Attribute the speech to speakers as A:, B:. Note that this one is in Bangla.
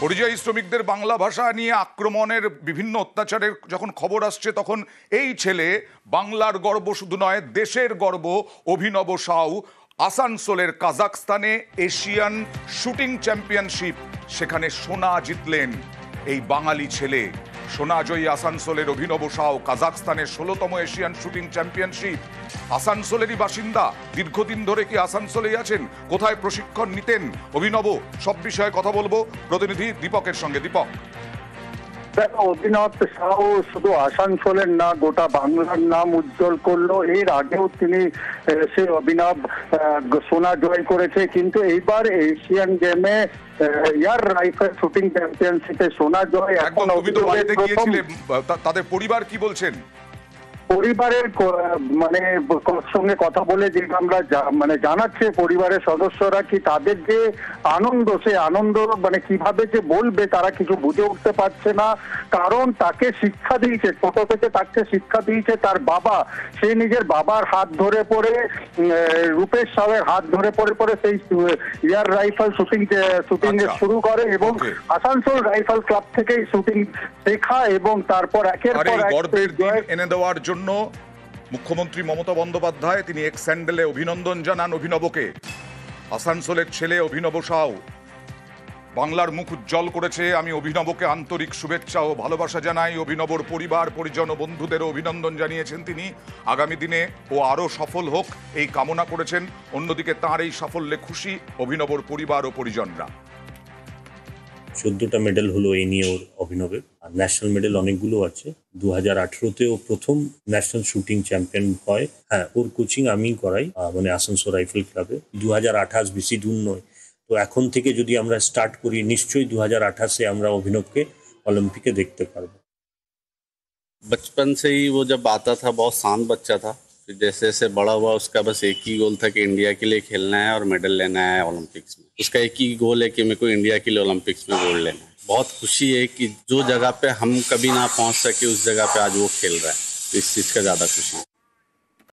A: পরিযায়ী শ্রমিকদের বাংলা ভাষা নিয়ে আক্রমণের বিভিন্ন অত্যাচারের যখন খবর আসছে তখন এই ছেলে বাংলার গর্ব শুধু নয় দেশের গর্ব অভিনব সাউ আসানসোলের কাজাখস্তানে এশিয়ান শুটিং চ্যাম্পিয়নশিপ সেখানে সোনা জিতলেন এই বাঙালি ছেলে। সোনাজয়ী আসানসোলের অভিনব সাউ কাজাখস্তানের ১৬তম এশিয়ান শুটিং চ্যাম্পিয়নশিপ। আসানসোলেরই বাসিন্দা, দীর্ঘদিন ধরে কি আসানসোলেই আছেন, কোথায় প্রশিক্ষণ নিতেন অভিনব, সব বিষয়ে কথা বলবো প্রতিনিধি দীপকের সঙ্গে। দীপক,
B: অভিনব সাউ শুধু আসানসোলের না গোটা বাংলার নাম উজ্জ্বল করলো। এর আগেও তিনি সে অভিনব সোনা জয় করেছে, কিন্তু এইবার এশিয়ান গেমে এয়ার রাইফেল শুটিং চ্যাম্পিয়নশিপে সোনা জয়। এখন
A: তাদের পরিবার কি বলছেন?
B: পরিবারের সঙ্গে কথা বলে যে আমরা জানাচ্ছে পরিবারের সদস্যরা কি তাদের যে আনন্দ, সে আনন্দ কিভাবে যে বলবে তারা কিছু বুঝে উঠতে পারছে না। কারণ তাকে শিক্ষা দিয়েছে, ছোট থেকে তাকে শিক্ষা দিয়েছে তার বাবা। সে নিজের বাবার হাত ধরে পড়ে, রূপেশ সাউয়ের হাত ধরে পড়ে সেই এয়ার রাইফেল শুটিং শুরু করে এবং আসানসোল রাইফেল ক্লাব থেকেই শুটিং শেখা এবং তারপর একের পর এক
A: গর্বের দিন এনে দেওয়ার জন্য মুখ্যমন্ত্রী মমতা বন্দ্যোপাধ্যায় তিনি এক স্যান্ডেলে অভিনন্দন জানান অভিনবকে। আসানসোলের ছেলে অভিনব সাউ বাংলার মুখ উজ্জ্বল করেছে। আমি অভিনবকে আন্তরিক শুভেচ্ছা ও ভালোবাসা জানাই। অভিনবর পরিবার পরিজন ও বন্ধুদেরও অভিনন্দন জানিয়েছেন তিনি। আগামী দিনে ও আরো সফল হোক এই কামনা করেছেন। অন্যদিকে তাঁর এই সাফল্যে খুশি অভিনবর পরিবার ও পরিজনরা।
C: 14টা মেডেল হলো এই নিয়ে ওর অভিনবের, আর ন্যাশনাল মেডেল অনেকগুলো আছে। 2018-তেও প্রথম ন্যাশনাল শুটিং চ্যাম্পিয়ন হয়। হ্যাঁ, ওর কোচিং আমি করাই, আসানসোল রাইফেল ক্লাবে। 2028 বেশি দূর নয়, তো এখন থেকে যদি আমরা স্টার্ট করি নিশ্চয়ই 2028-এ আমরা অভিনবকে অলিম্পিকে দেখতে পারবো।
D: बचपन से ही वो जब आता था बहुत शांत बच्चा था, फिर जैसे जैसे बड़ा हुआ उसका बस एक ही गोल था कि इंडिया के लिए खेलना है और मेडल लेना है ओलंपिक्स में। उसका एक ही गोल है कि मेरे को इंडिया के लिए ओलंपिक्स में गोल्ड लेना है। बहुत खुशी है कि जो जगह पे हम कभी ना पहुंच सके उस जगह पे आज वो खेल रहा है, तो इस चीज़ का ज़्यादा खुशी है।